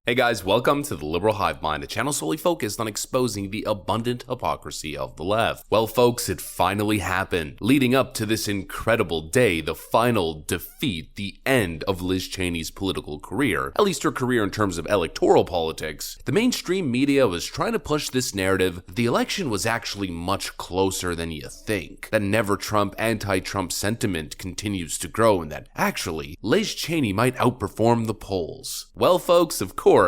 Hey guys, welcome to the Liberal Hive Mind, a channel solely focused on exposing the abundant hypocrisy of the left. Well folks, it finally happened. Leading up to this incredible day, the final defeat, the end of Liz Cheney's political career, at least her career in terms of electoral politics, the mainstream media was trying to push this narrative that the election was actually much closer than you think, that never Trump, anti-Trump sentiment continues to grow, and that actually, Liz Cheney might outperform the polls. Well folks, of course,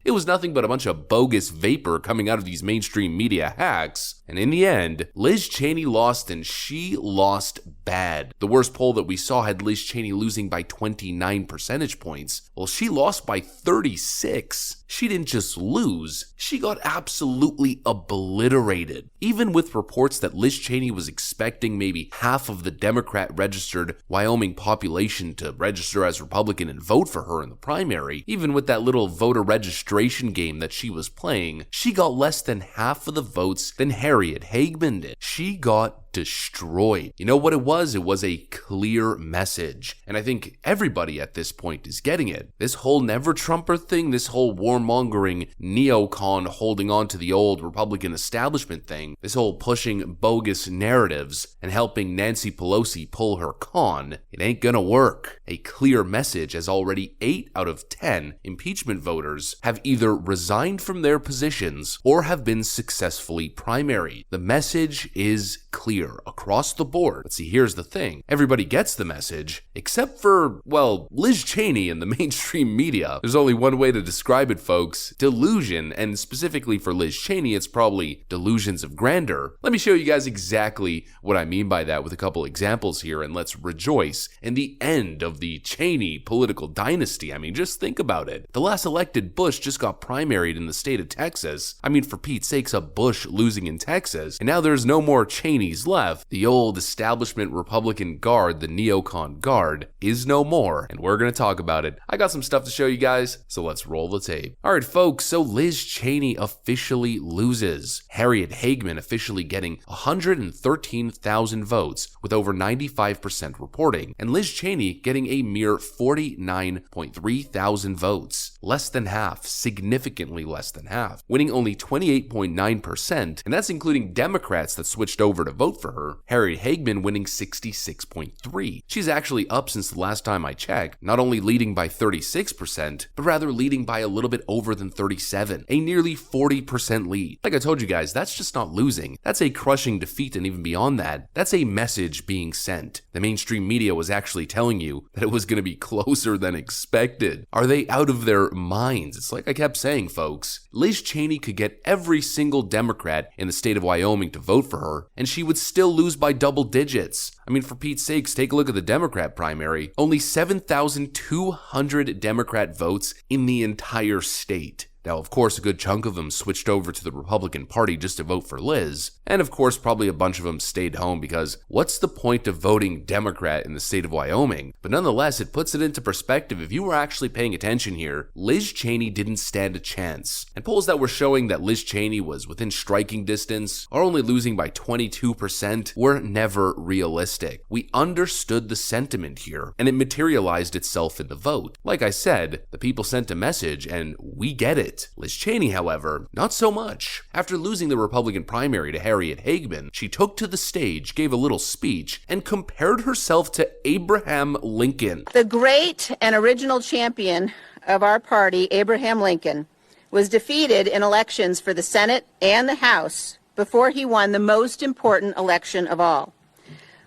it was nothing but a bunch of bogus vapor coming out of these mainstream media hacks, and in the end, Liz Cheney lost, and she lost bad. The worst poll that we saw had Liz Cheney losing by 29 percentage points. Well, she lost by 36. She didn't just lose, she got absolutely obliterated. Even with reports that Liz Cheney was expecting maybe half of the Democrat-registered Wyoming population to register as Republican and vote for her in the primary, even with that little voter registration game that she was playing, she got less than half of the votes than Harriet Hagman did. She got destroyed. You know what it was? It was a clear message. And I think everybody at this point is getting it. This whole never Trumper thing, this whole warmongering neocon holding on to the old Republican establishment thing, this whole pushing bogus narratives and helping Nancy Pelosi pull her con, it ain't gonna work. A clear message, as already 8 out of 10 impeachment voters have either resigned from their positions or have been successfully primaried. The message is clear across the board. But see, here's the thing. Everybody gets the message, except for, well, Liz Cheney and the mainstream media. There's only one way to describe it, folks. Delusion, and specifically for Liz Cheney, it's probably delusions of grandeur. Let me show you guys exactly what I mean by that with a couple examples here, and let's rejoice in the end of the Cheney political dynasty. I mean, just think about it. The last elected Bush just got primaried in the state of Texas. I mean, for Pete's sakes, a Bush losing in Texas, and now there's no more Cheneys left. The old establishment Republican guard, the neocon guard, is no more, and we're gonna talk about it. I got some stuff to show you guys, so let's roll the tape. Alright folks, so Liz Cheney officially loses. Harriet Hagman officially getting 113,000 votes with over 95% reporting, and Liz Cheney getting a mere 49.3 thousand votes. Less than half, significantly less than half, winning only 28.9%, and that's including Democrats that switched over to vote for her. Harriet Hagman winning 66.3. She's actually up since the last time I checked, not only leading by 36%, but rather leading by a little bit over than 37, a nearly 40% lead. Like I told you guys, that's just not losing. That's a crushing defeat, and even beyond that, that's a message being sent. The mainstream media was actually telling you that it was going to be closer than expected. Are they out of their minds? It's like I kept saying, folks. Liz Cheney could get every single Democrat in the state of Wyoming to vote for her, and she would still lose by double digits. I mean, for Pete's sakes, take a look at the Democrat primary. Only 7,200 Democrat votes in the entire state. Now, of course, a good chunk of them switched over to the Republican Party just to vote for Liz. And of course, probably a bunch of them stayed home because what's the point of voting Democrat in the state of Wyoming? But nonetheless, it puts it into perspective. If you were actually paying attention here, Liz Cheney didn't stand a chance. And polls that were showing that Liz Cheney was within striking distance or only losing by 22% were never realistic. We understood the sentiment here, and it materialized itself in the vote. Like I said, the people sent a message, and we get it. Liz Cheney, however, not so much. After losing the Republican primary to Harriet Hagman, she took to the stage, gave a little speech, and compared herself to Abraham Lincoln. The great and original champion of our party, Abraham Lincoln, was defeated in elections for the Senate and the House before he won the most important election of all.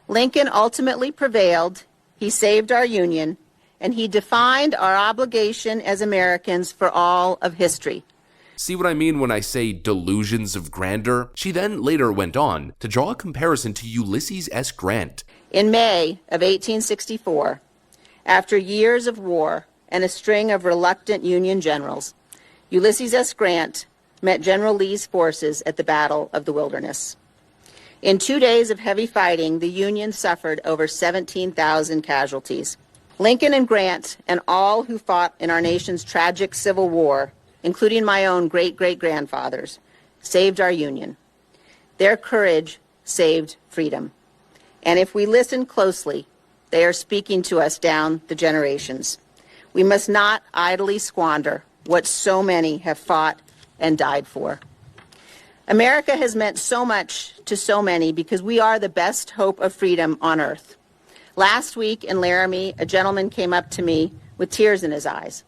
Lincoln ultimately prevailed, he saved our Union, and he defined our obligation as Americans for all of history. See what I mean when I say delusions of grandeur? She then later went on to draw a comparison to Ulysses S. Grant. In May of 1864, after years of war and a string of reluctant Union generals, Ulysses S. Grant met General Lee's forces at the Battle of the Wilderness. In 2 days of heavy fighting, the Union suffered over 17,000 casualties. Lincoln and Grant and all who fought in our nation's tragic Civil War, including my own great-great-grandfathers, saved our Union. Their courage saved freedom. And if we listen closely, they are speaking to us down the generations. We must not idly squander what so many have fought and died for. America has meant so much to so many because we are the best hope of freedom on earth. Last week in Laramie, a gentleman came up to me with tears in his eyes.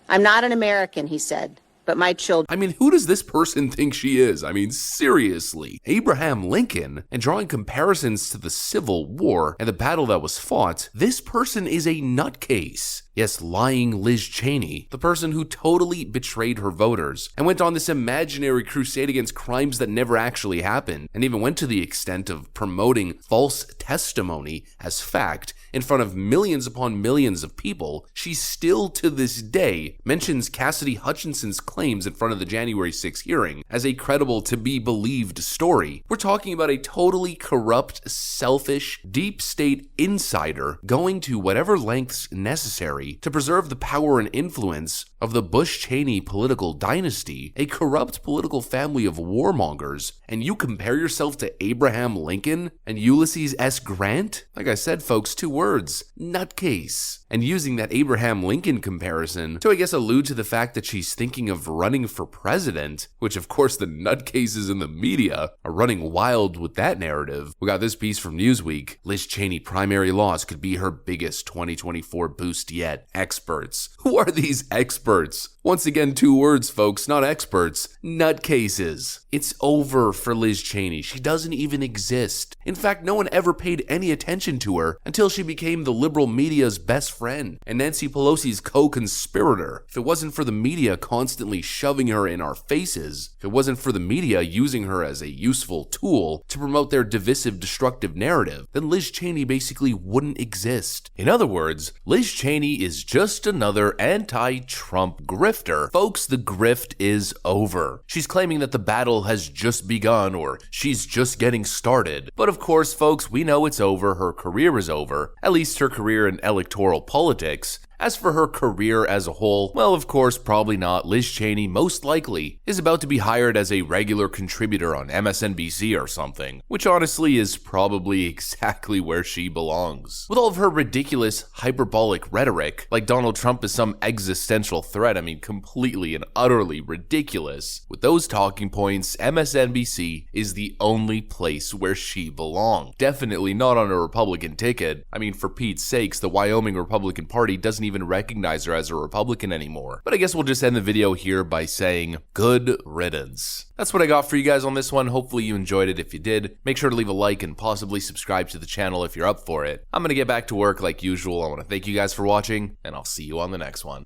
"I'm not an American," he said, "but my children." I mean, who does this person think she is? I mean, seriously. Abraham Lincoln, and drawing comparisons to the Civil War and the battle that was fought, this person is a nutcase. Yes, lying Liz Cheney, the person who totally betrayed her voters and went on this imaginary crusade against crimes that never actually happened, and even went to the extent of promoting false testimony as fact in front of millions upon millions of people. She still to this day mentions Cassidy Hutchinson's claims in front of the January 6th hearing as a credible to be believed story. We're talking about a totally corrupt, selfish, deep state insider going to whatever lengths necessary to preserve the power and influence of the Bush-Cheney political dynasty, a corrupt political family of warmongers, and you compare yourself to Abraham Lincoln and Ulysses S. Grant? Like I said, folks, 2 words: nutcase. And using that Abraham Lincoln comparison to, I guess, allude to the fact that she's thinking of running for president, which of course the nutcases in the media are running wild with that narrative. We got this piece from Newsweek: Liz Cheney primary loss could be her biggest 2024 boost yet. Experts. Who are these experts? Once again, 2 words, folks, not experts. Nutcases. It's over for Liz Cheney. She doesn't even exist. In fact, no one ever paid any attention to her until she became the liberal media's best friend and Nancy Pelosi's co-conspirator. If it wasn't for the media constantly shoving her in our faces, if it wasn't for the media using her as a useful tool to promote their divisive, destructive narrative, then Liz Cheney basically wouldn't exist. In other words, Liz Cheney is just another anti-Trump grifter. Folks, the grift is over. She's claiming that the battle has just begun or she's just getting started. But of course, folks, we know it's over. Her career is over. At least her career in electoral politics. As for her career as a whole, well, of course, probably not. Liz Cheney, most likely, is about to be hired as a regular contributor on MSNBC or something, which honestly is probably exactly where she belongs. With all of her ridiculous, hyperbolic rhetoric, like Donald Trump is some existential threat, I mean, completely and utterly ridiculous. With those talking points, MSNBC is the only place where she belongs. Definitely not on a Republican ticket. I mean, for Pete's sakes, the Wyoming Republican Party doesn't even recognize her as a Republican anymore. But I guess we'll just end the video here by saying good riddance. That's what I got for you guys on this one. Hopefully you enjoyed it. If you did, make sure to leave a like and possibly subscribe to the channel if you're up for it. I'm gonna get back to work like usual. I want to thank you guys for watching, and I'll see you on the next one.